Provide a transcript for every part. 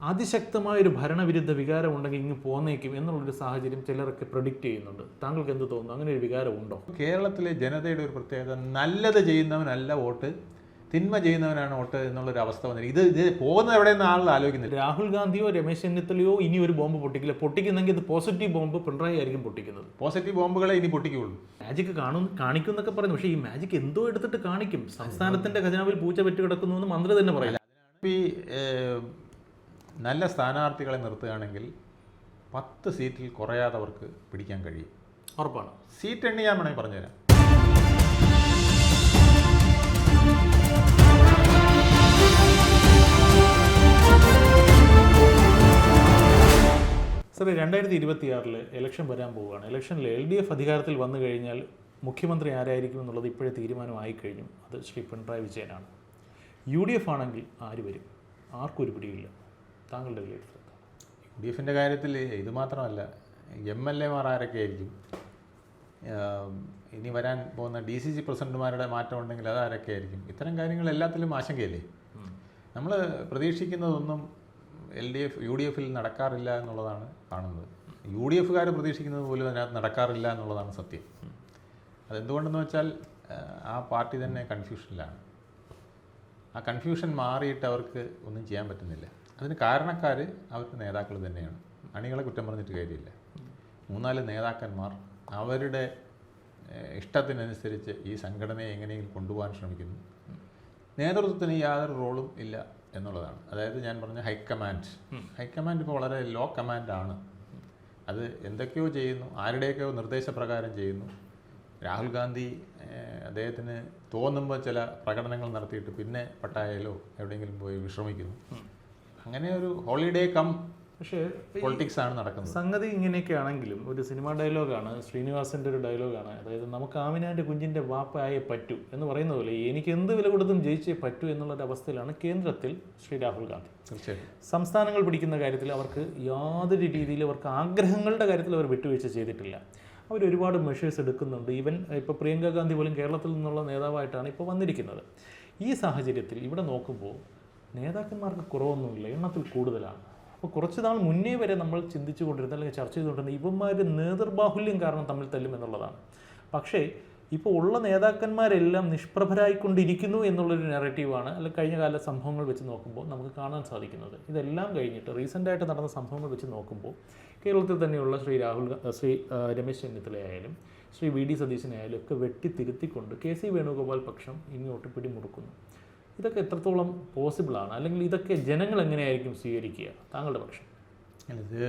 അതിശക്തമായൊരു ഭരണവിരുദ്ധ വികാരം ഉണ്ടെങ്കിൽ ഇങ്ങ് പോന്നേക്കും എന്നുള്ളൊരു സാഹചര്യം ചിലരൊക്കെ പ്രഡിക്റ്റ് ചെയ്യുന്നുണ്ട്. താങ്കൾക്ക് എന്ത് തോന്നുന്നു? അങ്ങനെ ഒരു വികാരം ഉണ്ടോ? കേരളത്തിലെ ജനതയുടെ ഒരു പ്രത്യേകത, നല്ലത് ചെയ്യുന്നവനല്ല വോട്ട്, തിന്മ ചെയ്യുന്നവനാണ് വോട്ട് എന്നുള്ളൊരു അവസ്ഥ വന്നിരിക്കും. ഇത് പോകുന്നത് എവിടെയെന്ന് ആളുകൾ ആലോചിക്കുന്നില്ല. രാഹുൽ ഗാന്ധിയോ രമേശ് ചെന്നിത്തലയോ ഇനി ഒരു ബോംബ് പൊട്ടിക്കില്ല. പൊട്ടിക്കുന്നെങ്കിൽ ഇത് പോസിറ്റീവ് ബോംബ് പിണറായി ആയിരിക്കും പൊട്ടിക്കുന്നത്. പോസിറ്റീവ് ബോംബുകളെ ഇനി പൊട്ടിക്കുകയുള്ളൂ. മാജിക് കാണിക്കും എന്നൊക്കെ പറയുന്നു. പക്ഷേ ഈ മാജിക് എന്തോ എടുത്തിട്ട് കാണിക്കും. സംസ്ഥാനത്തിന്റെ ഖജനാവിൽ പൂച്ച പെറ്റ് കിടക്കുന്നു എന്ന് മന്ത്രി തന്നെ പറയില്ല. ഈ നല്ല സ്ഥാനാർത്ഥികളെ നിർത്തുകയാണെങ്കിൽ 10 സീറ്റിൽ കുറയാതവർക്ക് പിടിക്കാൻ കഴിയും. ഉറപ്പാണ്. സീറ്റ് എണ്ണി ഞാൻ വേണമെങ്കിൽ പറഞ്ഞുതരാം. സാറേ, 2026 ഇലക്ഷൻ വരാൻ പോവുകയാണ്. ഇലക്ഷനിൽ LDF അധികാരത്തിൽ വന്നു കഴിഞ്ഞാൽ മുഖ്യമന്ത്രി ആരായിരിക്കും എന്നുള്ളത് ഇപ്പോഴേ തീരുമാനമായി കഴിഞ്ഞു. അത് ശ്രീ പിണറായി വിജയനാണ്. UDF ആണെങ്കിൽ ആര് വരും? ആർക്കും ഒരു പിടിയില്ല. താങ്കളുടെ വിലയിരുത്തൽ? UDFിൻ്റെ കാര്യത്തിൽ ഇത് മാത്രമല്ല, MLA മാർ ആരൊക്കെ ആയിരിക്കും, ഇനി വരാൻ പോകുന്ന DCC പ്രസിഡന്റുമാരുടെ മാറ്റം ഉണ്ടെങ്കിൽ അതാരൊക്കെ ആയിരിക്കും, ഇത്തരം കാര്യങ്ങൾ എല്ലാത്തിലും ആശങ്കയല്ലേ. നമ്മൾ പ്രതീക്ഷിക്കുന്നതൊന്നും UDFിൽ നടക്കാറില്ല എന്നുള്ളതാണ് കാണുന്നത്. UDFുകാർ പ്രതീക്ഷിക്കുന്നത് പോലും അതിനകത്ത് നടക്കാറില്ല എന്നുള്ളതാണ് സത്യം. അതെന്തുകൊണ്ടെന്ന് വെച്ചാൽ ആ പാർട്ടി തന്നെ കൺഫ്യൂഷനിലാണ്. ആ കൺഫ്യൂഷൻ മാറിയിട്ട് അവർക്ക് ഒന്നും ചെയ്യാൻ പറ്റുന്നില്ല. അതിന് കാരണക്കാർ അവർക്ക് നേതാക്കൾ തന്നെയാണ്. അണികളെ കുറ്റം പറഞ്ഞിട്ട് കാര്യമില്ല. 3-4 നേതാക്കന്മാർ അവരുടെ ഇഷ്ടത്തിനനുസരിച്ച് ഈ സംഘടനയെ എങ്ങനെയെങ്കിലും കൊണ്ടുപോകാൻ ശ്രമിക്കുന്നു. നേതൃത്വത്തിന് യാതൊരു റോളും ഇല്ല എന്നുള്ളതാണ്. അതായത് ഞാൻ പറഞ്ഞ ഹൈക്കമാൻഡ് ഇപ്പോൾ വളരെ ലോ കമാൻഡാണ്. അത് എന്തൊക്കെയോ ചെയ്യുന്നു, ആരുടെയൊക്കെയോ നിർദ്ദേശപ്രകാരം ചെയ്യുന്നു. രാഹുൽ ഗാന്ധി അദ്ദേഹത്തിന് തോന്നുമ്പോൾ ചില പ്രകടനങ്ങൾ നടത്തിയിട്ട് പിന്നെ പട്ടായയിലോ എവിടെയെങ്കിലും പോയി വിശ്രമിക്കുന്നു. അങ്ങനെ ഒരു ഹോളിഡേ കം പക്ഷേ പൊളിറ്റിക്സ് ആണ് നടക്കുന്നത്. സംഗതി ഇങ്ങനെയൊക്കെ ആണെങ്കിലും ഒരു സിനിമ ഡയലോഗാണ്, ശ്രീനിവാസൻ്റെ ഒരു ഡയലോഗാണ്. അതായത് നമുക്ക് ആമിനാൻ്റെ കുഞ്ഞിൻ്റെ വാപ്പയായേ പറ്റൂ എന്ന് പറയുന്ന പോലെ എനിക്ക് എന്ത് വില കൊടുത്തും ജയിച്ചേ പറ്റൂ എന്നുള്ളൊരു അവസ്ഥയിലാണ് കേന്ദ്രത്തിൽ ശ്രീ രാഹുൽ ഗാന്ധി. തീർച്ചയായും സംസ്ഥാനങ്ങൾ പിടിക്കുന്ന കാര്യത്തിൽ അവർക്ക് യാതൊരു രീതിയിൽ അവർക്ക് ആഗ്രഹങ്ങളുടെ കാര്യത്തിൽ അവർ വിട്ടുവീഴ്ച ചെയ്തിട്ടില്ല. അവർ ഒരുപാട് മെഷേഴ്സ് എടുക്കുന്നുണ്ട്. ഈവൻ ഇപ്പോൾ പ്രിയങ്ക ഗാന്ധി പോലും കേരളത്തിൽ നിന്നുള്ള നേതാവായിട്ടാണ് ഇപ്പോൾ വന്നിരിക്കുന്നത്. ഈ സാഹചര്യത്തിൽ ഇവിടെ നോക്കുമ്പോൾ നേതാക്കന്മാർക്ക് കുറവൊന്നുമില്ല, എണ്ണത്തിൽ കൂടുതലാണ്. അപ്പോൾ കുറച്ച് നാൾ മുന്നേ വരെ നമ്മൾ ചിന്തിച്ചു കൊണ്ടിരുന്ന അല്ലെങ്കിൽ ചർച്ച ചെയ്തുകൊണ്ടിരുന്ന ഇവന്മാരുടെ നേതൃബാഹുല്യം കാരണം തമ്മിൽ തല്ലും എന്നുള്ളതാണ്. പക്ഷേ ഇപ്പോൾ ഉള്ള നേതാക്കന്മാരെല്ലാം നിഷ്പ്രഭരായിക്കൊണ്ടിരിക്കുന്നു എന്നുള്ളൊരു നെറേറ്റീവാണ് അല്ലെങ്കിൽ കഴിഞ്ഞ കാല സംഭവങ്ങൾ വെച്ച് നോക്കുമ്പോൾ നമുക്ക് കാണാൻ സാധിക്കുന്നത്. ഇതെല്ലാം കഴിഞ്ഞിട്ട് റീസെൻ്റായിട്ട് നടന്ന സംഭവങ്ങൾ വെച്ച് നോക്കുമ്പോൾ കേരളത്തിൽ തന്നെയുള്ള ശ്രീ രമേശ് ചെന്നിത്തലയായാലും ശ്രീ VD സതീശനായാലും ഒക്കെ വെട്ടിത്തിരുത്തിക്കൊണ്ട് KC വേണുഗോപാൽ പക്ഷം ഇങ്ങോട്ട് പിടിമുറുക്കുന്നു. ഇതൊക്കെ എത്രത്തോളം പോസിബിളാണ്, അല്ലെങ്കിൽ ഇതൊക്കെ ജനങ്ങൾ എങ്ങനെയായിരിക്കും സ്വീകരിക്കുക? താങ്കളുടെ പക്ഷം? ഇത്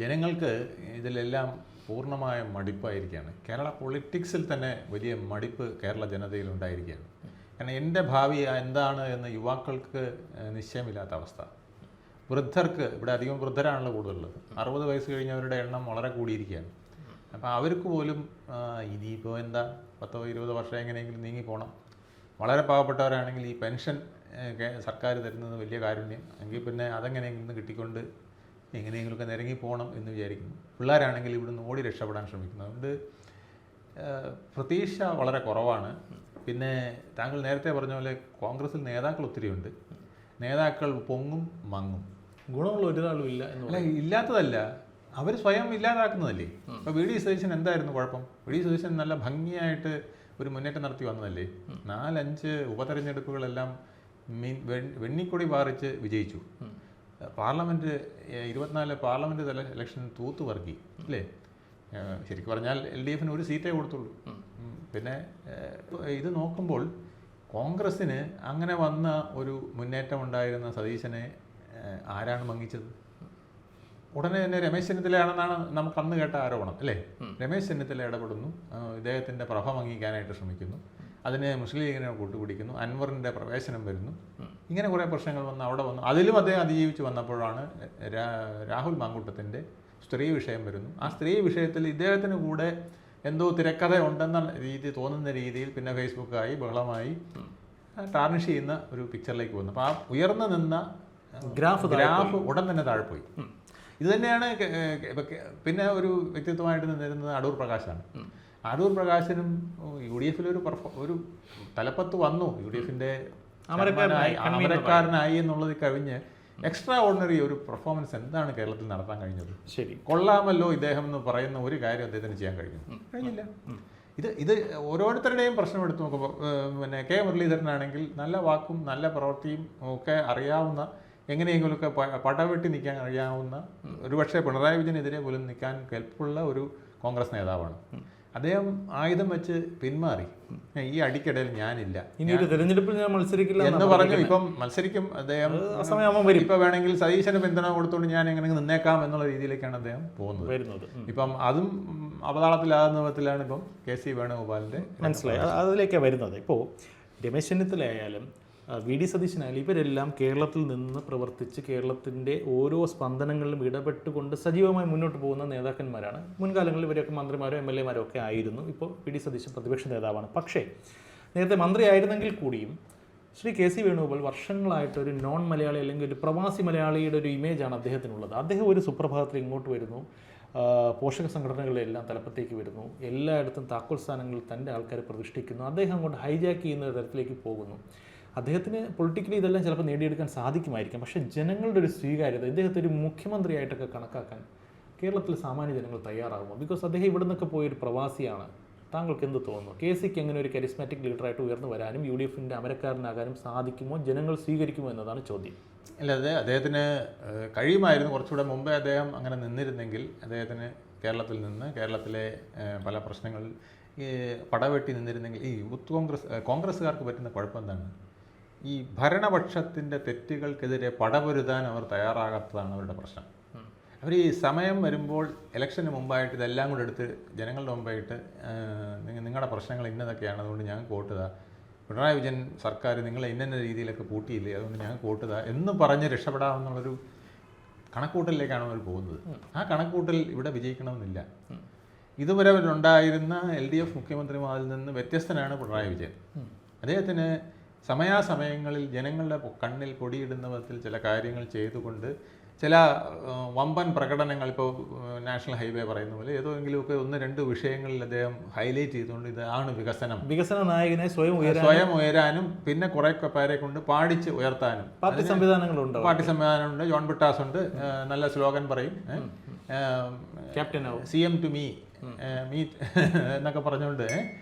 ജനങ്ങൾക്ക് ഇതിലെല്ലാം പൂർണ്ണമായ മടിപ്പായിരിക്കുകയാണ്. കേരള പൊളിറ്റിക്സിൽ തന്നെ വലിയ മടിപ്പ് കേരള ജനതയിൽ ഉണ്ടായിരിക്കുകയാണ്. കാരണം എൻ്റെ ഭാവി എന്താണ് എന്ന് യുവാക്കൾക്ക് നിശ്ചയമില്ലാത്ത അവസ്ഥ. വൃദ്ധർക്ക്, ഇവിടെ അധികം വൃദ്ധരാണല്ലോ കൂടുതലുള്ളത്, 60 വയസ്സ് കഴിഞ്ഞവരുടെ എണ്ണം വളരെ കൂടിയിരിക്കുകയാണ്. അപ്പോൾ അവർക്ക് പോലും ഇനിയിപ്പോൾ എന്താ 10-20 വർഷം എങ്ങനെയെങ്കിലും നീങ്ങിപ്പോണം. വളരെ പാവപ്പെട്ടവരാണെങ്കിൽ ഈ പെൻഷൻ സർക്കാർ തരുന്നത് വലിയ കാരുണ്യം, എങ്കിൽ പിന്നെ അതെങ്ങനെയെങ്കിലും കിട്ടിക്കൊണ്ട് എങ്ങനെയെങ്കിലുമൊക്കെ നിരങ്ങി പോകണം എന്ന് വിചാരിക്കുന്നു. പിള്ളേരാണെങ്കിൽ ഇവിടുന്ന് ഓടി രക്ഷപ്പെടാൻ ശ്രമിക്കുന്നു. അതുകൊണ്ട് പ്രതീക്ഷ വളരെ കുറവാണ്. പിന്നെ താങ്കൾ നേരത്തെ പറഞ്ഞ പോലെ കോൺഗ്രസിൽ നേതാക്കൾ ഒത്തിരിയുണ്ട്. നേതാക്കൾ പൊങ്ങും മങ്ങും, ഗുണമുള്ള ഒരാളും ഇല്ല അല്ല, ഇല്ലാത്തതല്ല, അവർ സ്വയം ഇല്ലാതാക്കുന്നതല്ലേ. ഇപ്പോൾ VD സതീശൻ എന്തായിരുന്നു കുഴപ്പം? VD സതീശൻ നല്ല ഭംഗിയായിട്ട് ഒരു മുന്നേറ്റം നടത്തി വന്നതല്ലേ. 4-5 ഉപതെരഞ്ഞെടുപ്പുകളെല്ലാം വെണ്ണിക്കൊടി പാറിച്ച് വിജയിച്ചു. പാർലമെൻറ്റ് 24 പാർലമെൻറ്റ് ഇലക്ഷൻ തൂത്ത് വർക്കി അല്ലേ. ശരിക്കും പറഞ്ഞാൽ LDFന് ഒരു സീറ്റേ കൊടുത്തുള്ളൂ. പിന്നെ ഇത് നോക്കുമ്പോൾ കോൺഗ്രസ്സിന് അങ്ങനെ വന്ന ഒരു മുന്നേറ്റം ഉണ്ടായിരുന്ന സതീശനെ ആരാണ് മങ്ങിച്ചത്? ഉടനെ തന്നെ രമേശ് ചെന്നിത്തലയാണെന്നാണ് നമുക്ക് അന്ന് കേട്ട ആരോപണം അല്ലേ. രമേശ് ചെന്നിത്തല ഇടപെടുന്നു, ഇദ്ദേഹത്തിൻ്റെ പ്രഭ മങ്ങിക്കാനായിട്ട് ശ്രമിക്കുന്നു, അതിനെ മുസ്ലിം ലീഗിനെ കൂട്ടുപിടിക്കുന്നു, അൻവറിൻ്റെ പ്രവേശനം വരുന്നു. ഇങ്ങനെ കുറേ പ്രശ്നങ്ങൾ വന്ന് അവിടെ വന്നു. അതിലും അദ്ദേഹം അതിജീവിച്ച് വന്നപ്പോഴാണ് രാഹുൽ മാങ്കൂട്ടത്തിൻ്റെ സ്ത്രീ വിഷയം വരുന്നു. ആ സ്ത്രീ വിഷയത്തിൽ ഇദ്ദേഹത്തിന് കൂടെ എന്തോ തിരക്കഥ ഉണ്ടെന്ന രീതി തോന്നുന്ന രീതിയിൽ പിന്നെ ഫേസ്ബുക്കായി ബഹളമായി ടാർണിഷ് ചെയ്യുന്ന ഒരു പിക്ചറിലേക്ക് വന്നു. അപ്പോൾ ആ ഉയർന്നു നിന്ന ഗ്രാഫ് ഉടൻ തന്നെ താഴെ പോയി. ഇത് തന്നെയാണ് പിന്നെ ഒരു വ്യക്തിത്വമായിട്ട് നിന്നിരുന്നത് അടൂർ പ്രകാശാണ്. അടൂർ പ്രകാശനും UDFിൽ ഒരു തലപ്പത്ത് വന്നു, UDFിൻ്റെ അമരക്കാരനായി എന്നുള്ളത് കവിഞ്ഞ് എക്സ്ട്രാ ഓർഡിനറി ഒരു പെർഫോമൻസ് എന്താണ് കേരളത്തിൽ നടത്താൻ കഴിഞ്ഞത്? ശരി, കൊള്ളാമല്ലോ ഇദ്ദേഹം എന്ന് പറയുന്ന ഒരു കാര്യം അദ്ദേഹത്തിന് ചെയ്യാൻ കഴിഞ്ഞില്ല. ഇത് ഓരോരുത്തരുടെയും പ്രശ്നം എടുത്തു നോക്കുമ്പോൾ പിന്നെ കെ മുരളീധരനാണെങ്കിൽ നല്ല വാക്കും നല്ല പ്രവൃത്തിയും ഒക്കെ അറിയാവുന്ന, എങ്ങനെയെങ്കിലുമൊക്കെ പടവെട്ടി നിൽക്കാൻ കഴിയാവുന്ന, ഒരുപക്ഷെ പിണറായി വിജയനെതിരെ പോലും നിൽക്കാൻ കെൽപ്പുള്ള ഒരു കോൺഗ്രസ് നേതാവാണ്. അദ്ദേഹം ആയുധം വെച്ച് പിന്മാറി. ഈ അടിക്കിടയിൽ ഞാനില്ല, ഇനി ഒരു തെരഞ്ഞെടുപ്പിൽ ഞാൻ മത്സരിക്കില്ല എന്ന് പറഞ്ഞു. ഇപ്പം മത്സരിക്കും അദ്ദേഹം, ഇപ്പൊ വേണമെങ്കിൽ സതീശന് പിന്തുണ കൊടുത്തുകൊണ്ട് ഞാൻ എങ്ങനെ നിന്നേക്കാം എന്നുള്ള രീതിയിലേക്കാണ് അദ്ദേഹം പോകുന്നത്. ഇപ്പം അതും അവതാളത്തിലാകുന്ന വിധത്തിലാണ് ഇപ്പം KC വേണുഗോപാലിന്റെ. മനസ്സിലായി, അതിലേക്കാണ് വരുന്നത്. ഇപ്പോൾ രമേശ് ചെന്നിത്തലയായാലും VD സതീശനായാലും ഇവരെല്ലാം കേരളത്തിൽ നിന്ന് പ്രവർത്തിച്ച് കേരളത്തിൻ്റെ ഓരോ സ്പന്ദനങ്ങളിലും ഇടപെട്ടുകൊണ്ട് സജീവമായി മുന്നോട്ട് പോകുന്ന നേതാക്കന്മാരാണ്. മുൻകാലങ്ങളിൽ ഇവരൊക്കെ മന്ത്രിമാരോ MLA മാരോ ഒക്കെ ആയിരുന്നു. ഇപ്പോൾ VD സതീശൻ പ്രതിപക്ഷ നേതാവാണ്. പക്ഷേ നേരത്തെ മന്ത്രി ആയിരുന്നെങ്കിൽ കൂടിയും ശ്രീ KC വേണുഗോപാൽ വർഷങ്ങളായിട്ട് ഒരു നോൺ മലയാളി അല്ലെങ്കിൽ ഒരു പ്രവാസി മലയാളിയുടെ ഒരു ഇമേജാണ് അദ്ദേഹത്തിനുള്ളത്. അദ്ദേഹം ഒരു സുപ്രഭാതത്തിൽ ഇങ്ങോട്ട് വരുന്നു, പോഷക സംഘടനകളെല്ലാം തലപ്പത്തേക്ക് വരുന്നു, എല്ലായിടത്തും താക്കോൽ സ്ഥാനങ്ങളിൽ തൻ്റെ ആൾക്കാരെ പ്രതിഷ്ഠിക്കുന്നു, അദ്ദേഹം അങ്ങോട്ട് ഹൈജാക്ക് ചെയ്യുന്ന തരത്തിലേക്ക് പോകുന്നു. അദ്ദേഹത്തിന് പൊളിറ്റിക്കലി ഇതെല്ലാം ചിലപ്പോൾ നേടിയെടുക്കാൻ സാധിക്കുമായിരിക്കും. പക്ഷേ ജനങ്ങളുടെ ഒരു സ്വീകാര്യത, ഇദ്ദേഹത്തെ ഒരു മുഖ്യമന്ത്രിയായിട്ടൊക്കെ കണക്കാക്കാൻ കേരളത്തിലെ സാമാന്യ ജനങ്ങൾ തയ്യാറാകുമോ? ബിക്കോസ് അദ്ദേഹം ഇവിടെ നിന്നൊക്കെ പോയൊരു പ്രവാസിയാണ്. താങ്കൾക്ക് എന്ത് തോന്നുന്നു? KCക്ക് എങ്ങനെ ഒരു കരിസ്മാറ്റിക് ലീഡറായിട്ട് ഉയർന്നു വരാനും UDFൻ്റെ അമരക്കാരനാകാനും സാധിക്കുമോ, ജനങ്ങൾ സ്വീകരിക്കുമോ എന്നതാണ് ചോദ്യം. അല്ലാതെ അദ്ദേഹത്തിന് കഴിയുമായിരുന്നു. കുറച്ചുകൂടെ മുമ്പേ അദ്ദേഹം അങ്ങനെ നിന്നിരുന്നെങ്കിൽ അദ്ദേഹത്തിന് കേരളത്തിൽ നിന്ന് കേരളത്തിലെ പല പ്രശ്നങ്ങൾ പടവെട്ടി നിന്നിരുന്നെങ്കിൽ. ഈ യൂത്ത് കോൺഗ്രസ്സുകാർക്ക് പറ്റുന്ന കുഴപ്പം എന്താണ്? ഈ ഭരണപക്ഷത്തിൻ്റെ തെറ്റുകൾക്കെതിരെ പടപൊരുതാൻ അവർ തയ്യാറാകാത്തതാണ് അവരുടെ പ്രശ്നം. അവർ ഈ സമയം വരുമ്പോൾ ഇലക്ഷന് മുമ്പായിട്ട് ഇതെല്ലാം കൂടെ എടുത്ത് ജനങ്ങളുടെ മുമ്പായിട്ട് നിങ്ങളുടെ പ്രശ്നങ്ങൾ ഇന്നതൊക്കെയാണ്, അതുകൊണ്ട് ഞങ്ങൾക്ക് വോട്ട് താ, പിണറായി വിജയൻ സർക്കാർ നിങ്ങളെ ഇന്ന രീതിയിലൊക്കെ പൂട്ടിയില്ലേ, അതുകൊണ്ട് ഞങ്ങൾക്ക് വോട്ട് താ എന്ന് പറഞ്ഞ് രക്ഷപ്പെടാമെന്നുള്ളൊരു കണക്കൂട്ടലിലേക്കാണ് അവർ പോകുന്നത്. ആ കണക്കൂട്ടൽ ഇവിടെ വിജയിക്കണമെന്നില്ല. ഇതുവരെ ഉണ്ടായിരുന്ന LDF മുഖ്യമന്ത്രിമാരിൽ നിന്ന് വ്യത്യസ്തനാണ് പിണറായി വിജയൻ. അദ്ദേഹത്തിന് സമയാസമയങ്ങളിൽ ജനങ്ങളുടെ കണ്ണിൽ പൊടിയിടുന്ന വിധത്തിൽ ചില കാര്യങ്ങൾ ചെയ്തുകൊണ്ട് ചില വമ്പൻ പ്രകടനങ്ങൾ, ഇപ്പോൾ നാഷണൽ ഹൈവേ പറയുന്ന പോലെ ഏതെങ്കിലുമൊക്കെ 1-2 വിഷയങ്ങളിൽ അദ്ദേഹം ഹൈലൈറ്റ് ചെയ്തുകൊണ്ട് ഇതാണ് വികസന നായകനെ സ്വയം ഉയരാനും പിന്നെ കുറെ പേരെ കൊണ്ട് പാടിച്ച് ഉയർത്താനും പാർട്ടി സംവിധാനമുണ്ട്. ജോൺ ബിട്ടാസ് ഉണ്ട്, നല്ല സ്ലോഗൻ പറയും, ക്യാപ്റ്റൻ CM to me എന്നൊക്കെ പറഞ്ഞുകൊണ്ട്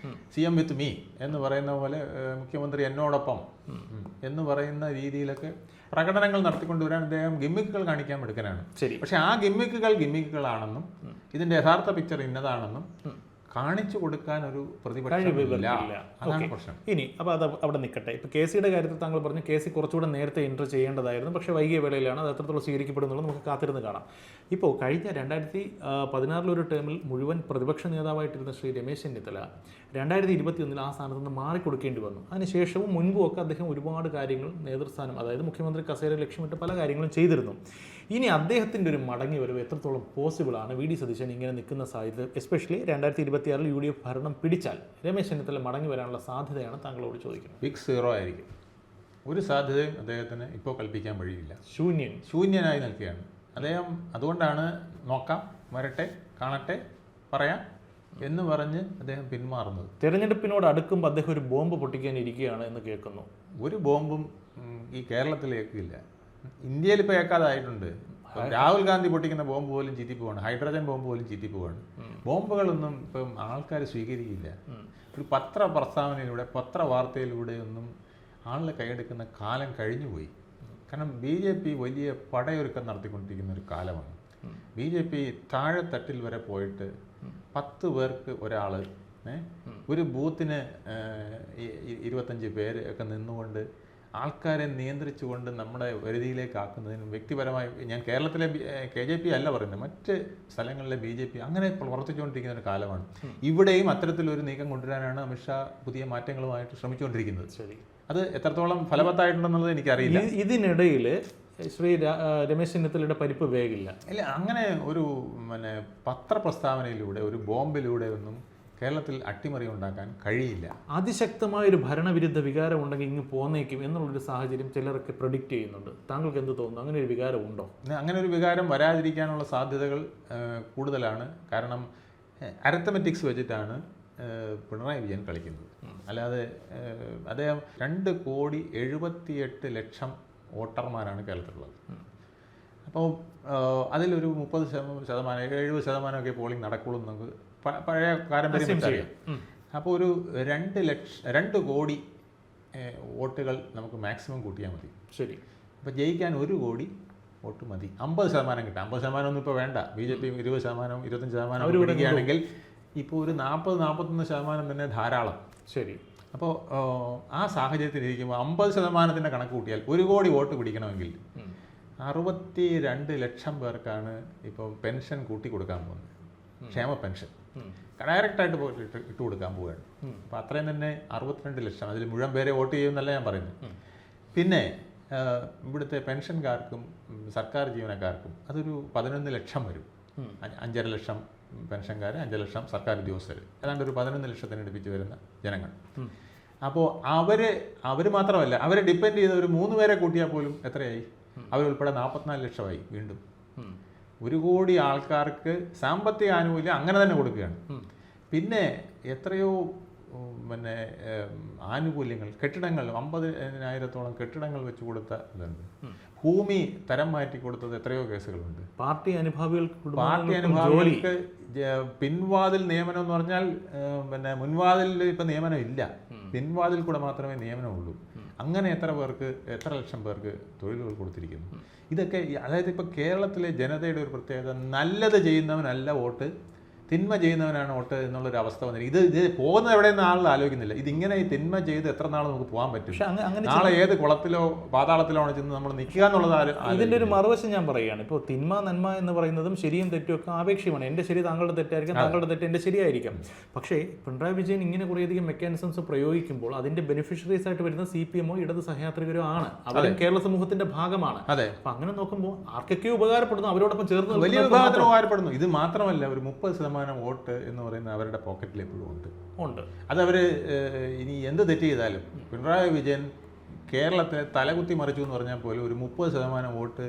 CM with me എന്ന് പറയുന്ന പോലെ മുഖ്യമന്ത്രി എന്നോടൊപ്പം എന്ന് പറയുന്ന രീതിയിലൊക്കെ പ്രകടനങ്ങൾ നടത്തിക്കൊണ്ടുവരാൻ അദ്ദേഹം ഗിമ്മിക്കുകൾ കാണിക്കാൻ എടുക്കാനാണ്. പക്ഷെ ആ ഗിമ്മിക്കുകളാണെന്നും ഇതിന്റെ യഥാർത്ഥ പിക്ചർ ഇന്നതാണെന്നും കാണിച്ചു കൊടുക്കാൻ ഒരു പ്രതിപക്ഷമില്ല. അതാണ് പ്രശ്നം. ഇനി അപ്പോൾ അത് അവിടെ നിൽക്കട്ടെ. ഇപ്പോൾ KCയുടെ കാര്യത്തിൽ താങ്കൾ പറഞ്ഞു KC കുറച്ചുകൂടെ നേരത്തെ എൻട്രി ചെയ്യേണ്ടതായിരുന്നു, പക്ഷേ വൈകിയ വേളയിലാണ് അത് എത്രത്തോളം സ്വീകരിക്കപ്പെടുന്നുള്ളത് നമുക്ക് കാത്തിരുന്ന് കാണാം. ഇപ്പോൾ കഴിഞ്ഞ 2016 ഒരു ടേമിൽ മുഴുവൻ പ്രതിപക്ഷ നേതാവായിട്ടിരുന്ന ശ്രീ രമേശ് ചെന്നിത്തല 2021 ആ സ്ഥാനത്ത് നിന്ന് മാറിക്കൊടുക്കേണ്ടി വന്നു. അതിനുശേഷവും മുൻപും ഒക്കെ അദ്ദേഹം ഒരുപാട് കാര്യങ്ങൾ നേതൃസ്ഥാനം, അതായത് മുഖ്യമന്ത്രി കസേര ലക്ഷ്യമിട്ട് പല കാര്യങ്ങളും ചെയ്തിരുന്നു. ഇനി അദ്ദേഹത്തിൻ്റെ ഒരു മടങ്ങി വരവ് എത്രത്തോളം പോസിബിളാണ്? VD സതീശൻ ഇങ്ങനെ നിൽക്കുന്ന സാഹചര്യം, എസ്പെഷ്യലി 2026 UDF ഭരണം പിടിച്ചാൽ രമേശ് ചെന്നിത്തല മടങ്ങി വരാനുള്ള സാധ്യതയാണ് താങ്കളോട് ചോദിക്കുന്നത്. ബിഗ് 0 ആയിരിക്കും. ഒരു സാധ്യതയും അദ്ദേഹത്തിന് ഇപ്പോൾ കൽപ്പിക്കാൻ വഴിയില്ല. ശൂന്യനായി നിൽക്കുകയാണ് അദ്ദേഹം. അതുകൊണ്ടാണ് നോക്കാം, വരട്ടെ, കാണട്ടെ, പറയാം എന്ന് പറഞ്ഞ് അദ്ദേഹം പിന്മാറുന്നത്. തെരഞ്ഞെടുപ്പിനോട് അടുക്കുമ്പോൾ അദ്ദേഹം ഒരു ബോംബ് പൊട്ടിക്കാൻ ഇരിക്കുകയാണ് എന്ന് കേൾക്കുന്നു. ഒരു ബോംബും ഈ കേരളത്തിലേക്കില്ല, ഇന്ത്യയിൽ ഇപ്പോൾ ഏക്കാതായിട്ടുണ്ട്. രാഹുൽ ഗാന്ധി പൊട്ടിക്കുന്ന ബോംബ് പോലും ചീറ്റിപ്പോവാണ്, ഹൈഡ്രജൻ ബോംബ് പോലും ചീറ്റിപ്പോവാണ്. ബോംബുകളൊന്നും ഇപ്പം ആൾക്കാർ സ്വീകരിക്കില്ല. ഒരു പത്രപ്രസ്താവനയിലൂടെ പത്രവാർത്തയിലൂടെയൊന്നും ആളുടെ കൈയെടുക്കുന്ന കാലം കഴിഞ്ഞുപോയി. കാരണം BJP വലിയ പടയൊരുക്കം നടത്തിക്കൊണ്ടിരിക്കുന്ന ഒരു കാലമാണ്. BJP താഴെത്തട്ടിൽ വരെ പോയിട്ട് 10 പേർക്ക് ഒരാൾ, ഒരു ബൂത്തിന് 25 പേര് ഒക്കെ നിന്നുകൊണ്ട് ആൾക്കാരെ നിയന്ത്രിച്ചുകൊണ്ട് നമ്മുടെ വരുതിയിലേക്ക് ആക്കുന്നതിനും വ്യക്തിപരമായി ഞാൻ കേരളത്തിലെ KJP അല്ല പറയുന്നത്, മറ്റ് സ്ഥലങ്ങളിലെ BJP അങ്ങനെ പ്രവർത്തിച്ചുകൊണ്ടിരിക്കുന്ന ഒരു കാലമാണ്. ഇവിടെയും അത്തരത്തിലൊരു നീക്കം കൊണ്ടുവരാനാണ് അമിത്ഷാ പുതിയ മാറ്റങ്ങളുമായിട്ട് ശ്രമിച്ചുകൊണ്ടിരിക്കുന്നത്. ശരി, അത് എത്രത്തോളം ഫലവത്തായിട്ടുണ്ടെന്നുള്ളത് എനിക്കറിയില്ല. ഇതിനിടയിൽ ശ്രീ രമേശ് ചെന്നിത്തലയുടെ പരിപ്പ് വേഗില്ല. ഇല്ല, അങ്ങനെ ഒരു പത്രപ്രസ്താവനയിലൂടെ ഒരു ബോംബിലൂടെ ഒന്നും കേരളത്തിൽ അട്ടിമറി ഉണ്ടാക്കാൻ കഴിയില്ല. അതിശക്തമായൊരു ഭരണവിരുദ്ധ വികാരം ഉണ്ടെങ്കിൽ ഇങ്ങ് പോന്നേക്കും എന്നുള്ളൊരു സാഹചര്യം ചിലരൊക്കെ പ്രഡിക്റ്റ് ചെയ്യുന്നുണ്ട്. താങ്കൾക്ക് എന്ത് തോന്നുന്നു? അങ്ങനെ ഒരു വികാരം ഉണ്ടോ? അങ്ങനെ ഒരു വികാരം വരാതിരിക്കാനുള്ള സാധ്യതകൾ കൂടുതലാണ്. കാരണം അരിത്തമെറ്റിക്സ് വെച്ചിട്ടാണ് പിണറായി വിജയൻ കളിക്കുന്നത്. അല്ലാതെ അദ്ദേഹം 2,78,00,000 വോട്ടർമാരാണ് കേരളത്തിലുള്ളത്. അപ്പോൾ അതിലൊരു 30%, 70% പോളിംഗ് നടക്കുള്ളൂ എന്ന് നമുക്ക് പഴയ പാരമ്പര്യം വെച്ചറിയാം. അപ്പോൾ ഒരു 2 കോടി വോട്ടുകൾ നമുക്ക് മാക്സിമം കൂട്ടിയാൽ മതി. ശരി. അപ്പോൾ ജയിക്കാൻ 1 കോടി വോട്ട് മതി. 50% കിട്ടാം. 50% ഒന്നും ഇപ്പോൾ വേണ്ട. BJP 20%, 25% പിടിക്കുകയാണെങ്കിൽ ഇപ്പോൾ ഒരു 40-41% തന്നെ ധാരാളം. ശരി. അപ്പോൾ ആ സാഹചര്യത്തിൽ ഇരിക്കുമ്പോൾ 50% കണക്ക് കൂട്ടിയാൽ 1 കോടി വോട്ട് പിടിക്കണമെങ്കിൽ 62 ലക്ഷം പേർക്കാണ് ഇപ്പോൾ പെൻഷൻ കൂട്ടി കൊടുക്കാൻ പോകുന്നത്. ക്ഷേമ പെൻഷൻ ഡയറക്റ്റായിട്ട് ഇട്ട് കൊടുക്കാൻ പോവുകയാണ്. അപ്പോൾ അത്രയും തന്നെ 62 ലക്ഷം. അതിൽ മുഴുവൻ പേരെ വോട്ട് ചെയ്യുമെന്നല്ല ഞാൻ പറയുന്നത്. പിന്നെ ഇവിടുത്തെ പെൻഷൻകാർക്കും സർക്കാർ ജീവനക്കാർക്കും അതൊരു 11 ലക്ഷം വരും. 5.5 ലക്ഷം പെൻഷൻകാർ, 5 ലക്ഷം സർക്കാർ ഉദ്യോഗസ്ഥർ, ഏതാണ്ട് ഒരു 11 ലക്ഷത്തിന് അടുപ്പിച്ച് വരുന്ന ജനങ്ങൾ. അപ്പോൾ അവർ മാത്രമല്ല, അവരെ ഡിപ്പെൻഡ് ചെയ്ത ഒരു 3 പേരെ കൂട്ടിയാൽ പോലും എത്രയായി? അവരുൾപ്പെടെ 44 ലക്ഷമായി. വീണ്ടും 1 കോടി ആൾക്കാർക്ക് സാമ്പത്തിക ആനുകൂല്യം അങ്ങനെ തന്നെ കൊടുക്കുകയാണ്. പിന്നെ എത്രയോ പിന്നെ ആനുകൂല്യങ്ങൾ, കെട്ടിടങ്ങൾ 50,000-ഓളം കെട്ടിടങ്ങൾ വെച്ച് കൊടുത്ത ഇതുണ്ട്. ഭൂമി തരം മാറ്റി കൊടുത്തത് എത്രയോ കേസുകളുണ്ട്. പാർട്ടി അനുഭാവികൾക്ക് പിൻവാതിൽ നിയമനം എന്ന് പറഞ്ഞാൽ പിന്നെ മുൻവാതിലിൽ ഇപ്പം നിയമനം ഇല്ല, പിൻവാതിൽ കൂടെ മാത്രമേ നിയമനമുള്ളൂ. അങ്ങനെ എത്ര ലക്ഷം പേർക്ക് തൊഴിലുകൾ കൊടുത്തിരിക്കുന്നു. ഇതൊക്കെ അതായത് ഇപ്പോൾ കേരളത്തിലെ ജനതയുടെ ഒരു പ്രത്യേകത, നല്ലത് ചെയ്യുന്നവനല്ല വോട്ട്, തിന്മ ചെയ്യുന്നവനാണ് വോട്ട് എന്നുള്ളൊരു അവസ്ഥ വന്നിരിക്കും. ഇത് പോകുന്നത് എവിടെയെന്ന് ആളുകൾ ആലോചിക്കുന്നില്ല. ഇതിങ്ങനെ ഈ തിന്മ ചെയ്ത് എത്ര നാൾ നമുക്ക് പോകാൻ പറ്റും? നാളെ ഏത് കുളത്തിലോ പാതാളത്തിലോ ആണ് ചെന്ന് നമ്മൾ നിൽക്കുക എന്നുള്ളത്. ഇതിൻ്റെ ഒരു മറുവശം ഞാൻ പറയുകയാണ്. ഇപ്പോൾ തിന്മ നന്മ എന്ന് പറയുന്നതും ശരിയും തെറ്റും ഒക്കെ ആപേക്ഷികമാണ്. എൻ്റെ ശരി താങ്കളുടെ തെറ്റായിരിക്കും, താങ്കളുടെ തെറ്റ് എൻ്റെ ശരിയായിരിക്കും. പക്ഷേ പിണറായി വിജയൻ ഇങ്ങനെ കുറേയധികം മെക്കാനിസംസ് പ്രയോഗിക്കുമ്പോൾ അതിൻ്റെ ബെനിഫിഷ്യറീസ് ആയിട്ട് വരുന്ന CPM ഇടത് സഹയാത്രികരോ ആണ്. അവരും കേരള സമൂഹത്തിന്റെ ഭാഗമാണ്. അപ്പം അങ്ങനെ നോക്കുമ്പോൾ ആർക്കൊക്കെ ഉപകാരപ്പെടുന്നു, അവരോടൊപ്പം ചേർന്ന് വലിയ ഉപകാരപ്പെടുന്നു. ഇത് മാത്രമല്ല, ഒരു 30% വോട്ട് എന്ന് പറയുന്നത് അവരുടെ പോക്കറ്റിൽ എപ്പോഴും ഉണ്ട്. അതവർ ഇനി എന്ത് തെറ്റ് ചെയ്താലും, പിണറായി വിജയൻ കേരളത്തെ തലകുത്തി മറിച്ചു എന്ന് പറഞ്ഞാൽ പോലും ഒരു 30% വോട്ട്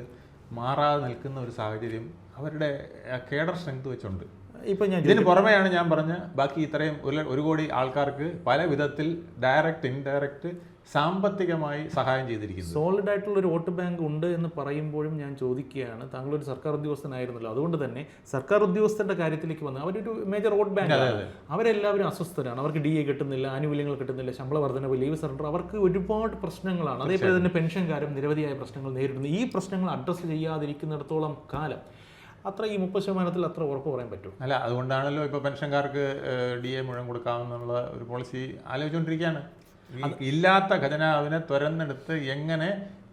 മാറാതെ നിൽക്കുന്ന ഒരു സാഹചര്യം അവരുടെ കേഡർ സ്ട്രെങ്ത് വെച്ചുണ്ട്. ഇതിന് പുറമെയാണ് ഞാൻ പറഞ്ഞ ബാക്കി ഇത്രയും 1 കോടി ആൾക്കാർക്ക് പല വിധത്തിൽ ഡയറക്റ്റ് ഇൻഡയറക്റ്റ് സാമ്പത്തികമായി സഹായം ചെയ്തിരിക്കുന്നു. സോളിഡ് ആയിട്ടുള്ള ഒരു വോട്ട് ബാങ്ക് ഉണ്ട് എന്ന് പറയുമ്പോഴും ഞാൻ ചോദിക്കുകയാണ്, താങ്കളൊരു സർക്കാർ ഉദ്യോഗസ്ഥനായിരുന്നല്ലോ, അതുകൊണ്ട് തന്നെ സർക്കാർ ഉദ്യോഗസ്ഥരുടെ കാര്യത്തിലേക്ക് വന്ന് അവരൊരു മേജർ വോട്ട് ബാങ്ക്, അവരെല്ലാവരും അസ്വസ്ഥരാണ്. അവർക്ക് DA കിട്ടുന്നില്ല, ആനുകൂല്യങ്ങൾ കിട്ടുന്നില്ല, ശമ്പള വർധനവ്, ലീവ് സറണ്ടർ, അവർക്ക് ഒരുപാട് പ്രശ്നങ്ങളാണ്. അതേപോലെ തന്നെ പെൻഷൻകാരും നിരവധിയായ പ്രശ്നങ്ങൾ നേരിടുന്നു. ഈ പ്രശ്നങ്ങൾ അഡ്രസ്സ് ചെയ്യാതിരിക്കുന്നിടത്തോളം കാലം അത്ര ഈ 30% അത്ര ഉറപ്പ് പറയാൻ പറ്റും. അല്ല, അതുകൊണ്ടാണല്ലോ ഇപ്പോൾ പെൻഷൻകാർക്ക് DA മുഴുവൻ കൊടുക്കാമെന്നുള്ള ഒരു പോളിസി ആലോചിച്ചുകൊണ്ടിരിക്കുകയാണ്. ഇല്ലാത്ത ഖജനാവിനെ തുരന്നെടുത്ത് എങ്ങനെ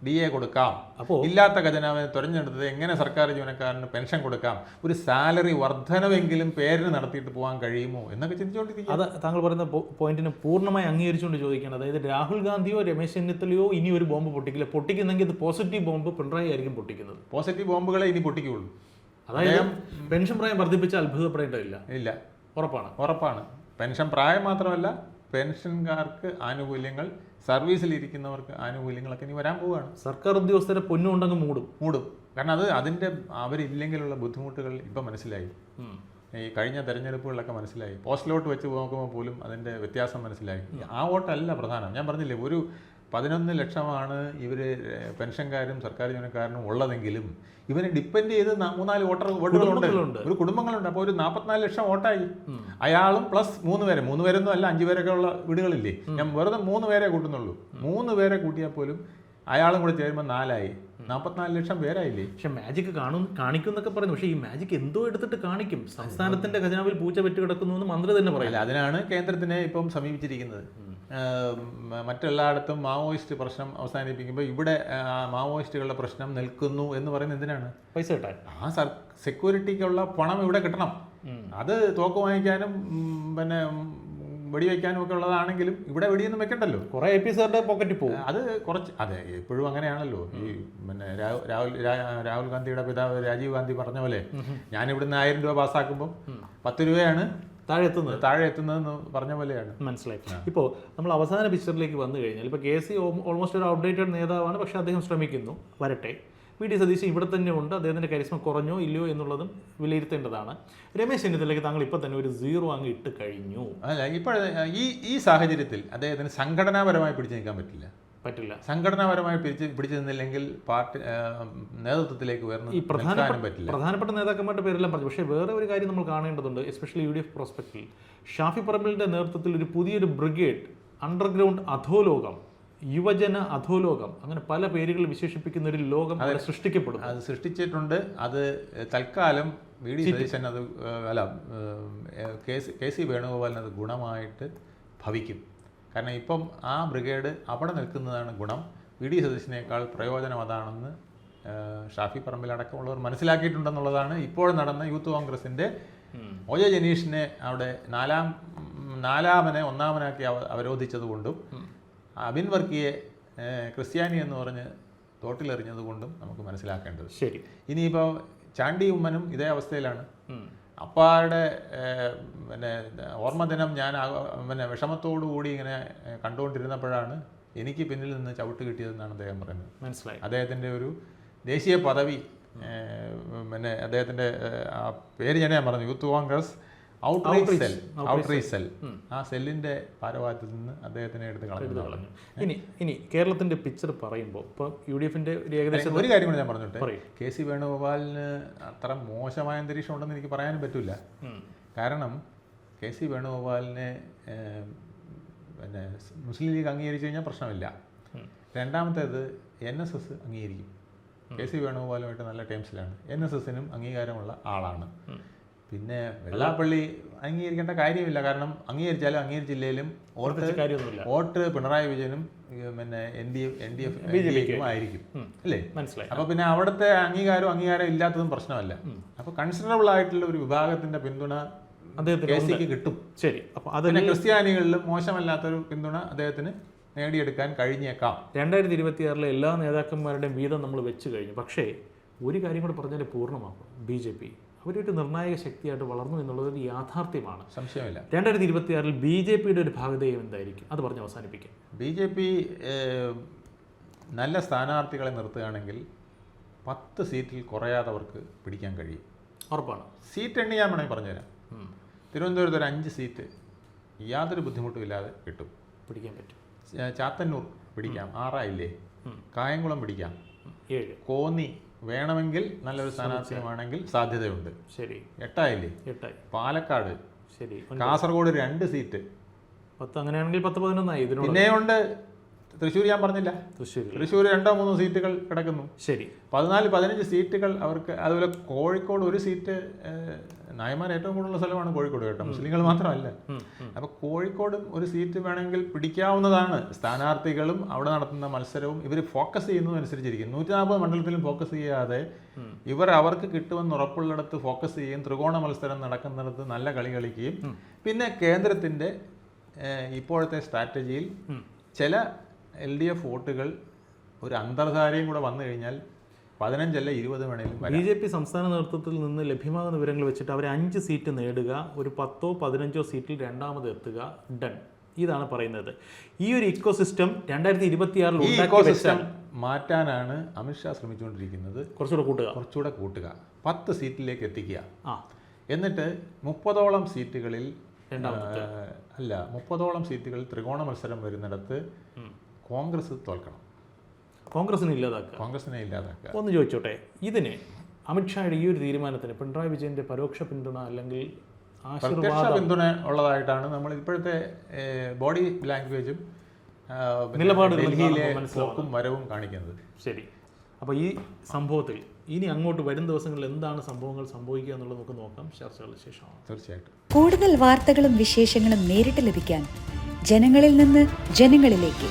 DA കൊടുക്കാം, അപ്പോൾ ഇല്ലാത്ത ഖജനാവിനെ തുരഞ്ഞെടുത്തത് എങ്ങനെ സർക്കാർ ജീവനക്കാരന് പെൻഷൻ കൊടുക്കാം, ഒരു സാലറി വർധനവെങ്കിലും പേരിന് നടത്തിയിട്ട് പോകാൻ കഴിയുമോ എന്നൊക്കെ ചിന്തിച്ചുകൊണ്ടിരിക്കും. അത് താങ്കൾ പറയുന്ന പോയിന്റിന് പൂർണ്ണമായി അംഗീകരിച്ചുകൊണ്ട് ചോദിക്കുകയാണ്. അതായത് രാഹുൽ ഗാന്ധിയോ രമേശ് ചെന്നിത്തലയോ ഇനി ഒരു ബോംബ് പൊട്ടിക്കില്ല. പൊട്ടിക്കുന്നെങ്കിൽ ഇത് പോസിറ്റീവ് ബോംബ് പിണറായി ആയിരിക്കും പൊട്ടിക്കുന്നത്. പോസിറ്റീവ് ബോംബുകളെ ഇനി പൊട്ടിക്കുകയുള്ളൂ. അതായത് പെൻഷൻ പ്രായം വർദ്ധിപ്പിച്ചാൽ അത്ഭുതപ്പെടേണ്ടതില്ല. ഉറപ്പാണ്. പെൻഷൻ പ്രായം മാത്രമല്ല, പെൻഷൻകാർക്ക് ആനുകൂല്യങ്ങൾ, സർവീസിലിരിക്കുന്നവർക്ക് ആനുകൂല്യങ്ങളൊക്കെ ഇനി വരാൻ പോവുകയാണ്. സർക്കാർ ഉദ്യോഗസ്ഥരെ പൊന്നുകൊണ്ടങ്ങ് മൂടും. കാരണം അതിൻ്റെ അവരില്ലെങ്കിലുള്ള ബുദ്ധിമുട്ടുകൾ ഇപ്പം മനസ്സിലായി. ഈ കഴിഞ്ഞ തെരഞ്ഞെടുപ്പുകളിലൊക്കെ മനസ്സിലായി. പോസ്റ്റലോട്ട് വെച്ച് നോക്കുമ്പോൾ പോലും അതിൻ്റെ വ്യത്യാസം മനസ്സിലായി. ആ വോട്ടല്ല പ്രധാനം. ഞാൻ പറഞ്ഞില്ലേ, ഒരു 11 ലക്ഷമാണ് ഇവർ പെൻഷൻകാരും സർക്കാർ ജീവനക്കാരനും ഉള്ളതെങ്കിലും ഇവരെ ഡിപ്പെൻഡ് ചെയ്ത് 3-4 വോട്ടുകളുണ്ട്, ഒരു കുടുംബങ്ങളുണ്ട്. അപ്പോൾ ഒരു 44 ലക്ഷം വോട്ടായി. അയാളും പ്ലസ് 3 പേരൊന്നും അല്ല, 5 പേരൊക്കെ ഉള്ള വീടുകളില്ലേ. ഞാൻ വെറുതെ 3 പേരെ കൂട്ടുന്നുള്ളൂ. 3 പേരെ കൂട്ടിയാൽ പോലും അയാളും കൂടെ ചേരുമ്പോൾ 4 44 ലക്ഷം പേരായില്ലേ. പക്ഷെ മാജിക് കാണിക്കും എന്നൊക്കെ പറയുന്നു. പക്ഷേ ഈ മാജിക് എന്തോ എടുത്തിട്ട് കാണിക്കും. സംസ്ഥാനത്തിന്റെ ഖജനാവിൽ പൂച്ച പെറ്റ് കിടക്കുന്നു എന്ന് മന്ത്രി തന്നെ പറയില്ല. അതിനാണ് കേന്ദ്രത്തിനെ ഇപ്പം സമീപിച്ചിരിക്കുന്നത്. മറ്റെല്ലായിടത്തും മാവോയിസ്റ്റ് പ്രശ്നം അവസാനിപ്പിക്കുമ്പോൾ ഇവിടെ മാവോയിസ്റ്റുകളുടെ പ്രശ്നം നിൽക്കുന്നു എന്ന് പറയുന്നത് എന്തിനാണ്? പൈസ കിട്ടാൻ. ആ സെക്യൂരിറ്റിക്കുള്ള പണം ഇവിടെ കിട്ടണം. അത് തോക്ക് വാങ്ങിക്കാനും പിന്നെ വെടിവെക്കാനും ഒക്കെ ഉള്ളതാണെങ്കിലും ഇവിടെ വെടിയൊന്നും വെക്കണ്ടല്ലോ. കുറെ APSകാരുടെ പോക്കറ്റിൽ പോകും. അത് കുറച്ച്, അതെ, എപ്പോഴും അങ്ങനെയാണല്ലോ. ഈ പിന്നെ രാഹുൽ ഗാന്ധിയുടെ പിതാവ് രാജീവ് ഗാന്ധി പറഞ്ഞ പോലെ, ഞാനിവിടുന്ന് 1000 രൂപ പാസ്സാക്കുമ്പോൾ 10 രൂപയാണ് താഴെ എത്തുന്നതെന്ന് പറഞ്ഞ പോലെയാണ്. മനസ്സിലായി. ഇപ്പോൾ നമ്മൾ അവസാന പിക്ചറിലേക്ക് വന്നു കഴിഞ്ഞാൽ, ഇപ്പോൾ KC ഓൾമോസ്റ്റ് ഒരു ഔട്ട്ഡേറ്റഡ് നേതാവാണ്. പക്ഷേ അദ്ദേഹം ശ്രമിക്കുന്നു, വരട്ടെ. VD സതീശൻ ഇവിടെ തന്നെ ഉണ്ട്. അദ്ദേഹത്തിൻ്റെ കരിസ്മ കുറഞ്ഞോ ഇല്ലയോ എന്നുള്ളതും വിലയിരുത്തേണ്ടതാണ്. രമേശ് ചെന്നിത്തലയ്ക്ക് താങ്കൾ ഇപ്പം തന്നെ ഒരു 0 അങ്ങ് ഇട്ട് കഴിഞ്ഞു. അല്ല, ഇപ്പോൾ ഈ സാഹചര്യത്തിൽ അദ്ദേഹത്തിന് സംഘടനാപരമായി പിടിച്ചു നിൽക്കാൻ പറ്റില്ല. സംഘടനാപരമായി പിടിച്ചു നിന്നില്ലെങ്കിൽ പാർട്ടി നേതൃത്വത്തിലേക്ക് ഈ പറ്റില്ല. പ്രധാനപ്പെട്ട നേതാക്കന്മാരുടെ പേരെല്ലാം പറഞ്ഞു. പക്ഷേ വേറെ ഒരു കാര്യം നമ്മൾ കാണേണ്ടതുണ്ട്, എസ്പെഷ്യലി UDF പ്രോസ്പെക്റ്റിൽ ഷാഫി പറമ്പിലിൻ്റെ നേതൃത്വത്തിൽ ഒരു പുതിയൊരു ബ്രിഗേഡ്, അണ്ടർഗ്രൗണ്ട് അധോലോകം, യുവജന അധോലോകം, അങ്ങനെ പല പേരുകൾ വിശേഷിപ്പിക്കുന്ന ഒരു ലോകം അവിടെ സൃഷ്ടിക്കപ്പെടും. അത് സൃഷ്ടിച്ചിട്ടുണ്ട്. അത് തൽക്കാലം VD സതീശൻ അത് അല്ല KC വേണുഗോപാലിന് അത് ഗുണമായിട്ട് ഭവിക്കും. കാരണം ഇപ്പം ആ ബ്രിഗേഡ് അവിടെ നിൽക്കുന്നതാണ് ഗുണം. VD സതീശനേക്കാൾ പ്രയോജനം അതാണെന്ന് ഷാഫി പറമ്പിലടക്കമുള്ളവർ മനസ്സിലാക്കിയിട്ടുണ്ടെന്നുള്ളതാണ് ഇപ്പോൾ നടന്ന യൂത്ത് കോൺഗ്രസിൻ്റെ OJ ജനീഷിനെ അവിടെ ഒന്നാമനാക്കി അവരോധിച്ചതുകൊണ്ടും അബിൻ വർക്കിയെ ക്രിസ്ത്യാനി എന്ന് പറഞ്ഞ് തോട്ടിലെറിഞ്ഞതുകൊണ്ടും നമുക്ക് മനസ്സിലാക്കേണ്ടത്. ശരി. ഇനിയിപ്പോൾ ചാണ്ടി ഉമ്മനും ഇതേ അവസ്ഥയിലാണ്. അപ്പാരുടെ ഓർമ്മദിനം ഞാൻ വിഷമത്തോടുകൂടി ഇങ്ങനെ കണ്ടുകൊണ്ടിരുന്നപ്പോഴാണ് എനിക്ക് പിന്നിൽ നിന്ന് ചവിട്ട് കിട്ടിയതെന്നാണ് അദ്ദേഹം പറയുന്നത്. മനസ്സിലായി. അദ്ദേഹത്തിൻ്റെ ഒരു ദേശീയ പദവി, അദ്ദേഹത്തിൻ്റെ ആ പേര് ഞാൻ പറഞ്ഞു, യൂത്ത് കോൺഗ്രസ് ഔട്ട്റീച്ച് സെൽ, ആ സെല്ലിൻ്റെ ഭാരവാഹിത്വത്തിൽ നിന്ന് അദ്ദേഹത്തിനെ എടുത്ത് കളഞ്ഞു. ഇനി കേരളത്തിൻ്റെ പിക്ചർ പറയുമ്പോൾ ഇപ്പോൾ UDFൻ്റെ ഏകദേശം ഒരു കാര്യം കൂടി ഞാൻ പറഞ്ഞിട്ട്, KC വേണുഗോപാലിന് അത്ര മോശമായ അന്തരീക്ഷം ഉണ്ടെന്ന് എനിക്ക് പറയാനും പറ്റില്ല. കാരണം KC വേണുഗോപാലിനെ മുസ്ലിം ലീഗ് അംഗീകരിച്ചു കഴിഞ്ഞാൽ പ്രശ്നമില്ല. രണ്ടാമത്തേത് NSS അംഗീകരിക്കും. KC വേണുഗോപാലുമായിട്ട് നല്ല ടേംസിലാണ്. NSSനും അംഗീകാരമുള്ള ആളാണ്. പിന്നെ വെള്ളാപ്പള്ളി അംഗീകരിക്കേണ്ട കാര്യമില്ല. കാരണം അംഗീകരിച്ചില്ലെങ്കിലും വോട്ട് പിണറായി വിജയനും NDF ആയിരിക്കും അല്ലേ? മനസ്സിലായി. അപ്പോൾ പിന്നെ അവിടുത്തെ അംഗീകാരം ഇല്ലാത്തതും പ്രശ്നമല്ല. അപ്പോൾ കൺസിഡറബിൾ ആയിട്ടുള്ള ഒരു വിഭാഗത്തിന്റെ പിന്തുണ KCക്ക് കിട്ടും. ശരി. അപ്പോൾ അതിന് ക്രിസ്ത്യാനികളിലും മോശമല്ലാത്തൊരു പിന്തുണ അദ്ദേഹത്തിന് നേടിയെടുക്കാൻ കഴിഞ്ഞേക്കാം. 2026 എല്ലാ നേതാക്കന്മാരുടെയും വീതം നമ്മൾ വെച്ച് കഴിഞ്ഞു. പക്ഷേ ഒരു കാര്യം കൂടെ പറഞ്ഞാൽ പൂർണ്ണമാക്കും. BJP അവരൊരു നിർണായക ശക്തിയായിട്ട് വളർന്നു എന്നുള്ളതൊരു യാഥാർത്ഥ്യമാണ്, സംശയമില്ല. 2026 BJPയുടെ ഒരു ഭാഗധേയം എന്തായിരിക്കും? അത് പറഞ്ഞ് അവസാനിപ്പിക്കാം. BJP നല്ല സ്ഥാനാർത്ഥികളെ നിർത്തുകയാണെങ്കിൽ 10 സീറ്റിൽ കുറയാതെ അവർക്ക് പിടിക്കാൻ കഴിയും. ഉറപ്പാണ്. സീറ്റ് എണ്ണി ഞാൻ വേണമെങ്കിൽ പറഞ്ഞുതരാം. തിരുവനന്തപുരത്ത് ഒരു 5 സീറ്റ് യാതൊരു ബുദ്ധിമുട്ടും ഇല്ലാതെ കിട്ടും, പിടിക്കാൻ പറ്റും. ചാത്തന്നൂർ പിടിക്കാം, 6 ആയില്ലേ. കായംകുളം പിടിക്കാം, 7. കോന്നി വേണമെങ്കിൽ നല്ലൊരു സ്ഥാനാർത്ഥിയുമാണെങ്കിൽ സാധ്യതയുണ്ട്. ശരി. 8 ആയില്ലേ. 8 ആയി. പാലക്കാട്. ശരി. കാസർഗോഡ് 2 സീറ്റ്. 10. അങ്ങനെയാണെങ്കിൽ 10, 11 ആയി. പിന്നെയുണ്ട് തൃശ്ശൂർ. ഞാൻ പറഞ്ഞില്ല, തൃശ്ശൂർ 2-3 സീറ്റുകൾ കിടക്കുന്നു. ശരി. 14-15 സീറ്റുകൾ അവർക്ക്. അതുപോലെ കോഴിക്കോട് 1 സീറ്റ്. നായന്മാർ ഏറ്റവും കൂടുതലുള്ള സ്ഥലമാണ് കോഴിക്കോട് കേട്ടോ, മുസ്ലിങ്ങൾ മാത്രമല്ല. അപ്പോൾ കോഴിക്കോടും 1 സീറ്റ് വേണമെങ്കിൽ പിടിക്കാവുന്നതാണ്. സ്ഥാനാർത്ഥികളും അവിടെ നടത്തുന്ന മത്സരവും ഇവർ ഫോക്കസ് ചെയ്യുന്നതനുസരിച്ചിരിക്കും. 140 മണ്ഡലത്തിലും ഫോക്കസ് ചെയ്യാതെ അവർക്ക് കിട്ടുമെന്ന് ഉറപ്പുള്ളിടത്ത് ഫോക്കസ് ചെയ്യും. ത്രികോണ മത്സരം നടക്കുന്നിടത്ത് നല്ല കളി കളിക്കുകയും പിന്നെ കേന്ദ്രത്തിൻ്റെ ഇപ്പോഴത്തെ സ്ട്രാറ്റജിയിൽ ചില LDF വോട്ടുകൾ ഒരു അന്തർധാരയും കൂടെ വന്നു കഴിഞ്ഞാൽ 15 20 വേണമെങ്കിലും. BJP സംസ്ഥാന നേതൃത്വത്തിൽ നിന്ന് ലഭ്യമാകുന്ന വിവരങ്ങൾ വെച്ചിട്ട് അവർ 5 സീറ്റ് നേടുക, ഒരു 10 15 സീറ്റിൽ രണ്ടാമത് എത്തുക, ഡൺ. ഇതാണ് പറയുന്നത്. ഈ ഒരു ഇക്കോസിസ്റ്റം 2026 മാറ്റാനാണ് അമിത്ഷാ ശ്രമിച്ചുകൊണ്ടിരിക്കുന്നത്. കുറച്ചുകൂടെ കൂട്ടുക, 10 സീറ്റിലേക്ക് എത്തിക്കുക. എന്നിട്ട് 30ഓളം സീറ്റുകളിൽ 30ഓളം സീറ്റുകളിൽ ത്രികോണ മത്സരം വരുന്നിടത്ത് കോൺഗ്രസ് തോൽക്കണം. കോൺഗ്രസിനെ ഇല്ലാതാക്കുക. ഒന്ന് ചോദിച്ചോട്ടെ, ഇതിന് അമിത്ഷായുടെ ഈ ഒരു തീരുമാനത്തിന് പിണറായി വിജയന്റെ പരോക്ഷ പിന്തുണ അല്ലെങ്കിൽ പിന്തുണ ഉള്ളതായിട്ടാണ് നമ്മൾ ഇപ്പോഴത്തെ ബോഡി ലാംഗ്വേജും നിലപാടും വരവും കാണിക്കുന്നത്. ശരി. അപ്പോൾ ഈ സംഭവത്തിൽ ഇനി അങ്ങോട്ട് വരും ദിവസങ്ങളിൽ എന്താണ് സംഭവങ്ങൾ സംഭവിക്കുക എന്നുള്ളത് നമുക്ക് നോക്കാം ചർച്ചകളുടെ ശേഷമാണ്. തീർച്ചയായിട്ടും കൂടുതൽ വാർത്തകളും വിശേഷങ്ങളും നേരിട്ട് ലഭിക്കാൻ ജനങ്ങളിൽ നിന്ന് ജനങ്ങളിലേക്ക്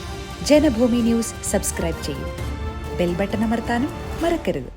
ജനഭൂമി ന്യൂസ് സബ്സ്ക്രൈബ് ചെയ്യൂ. ബെൽ ബട്ടൺ അമർത്താനും മറക്കരുത്.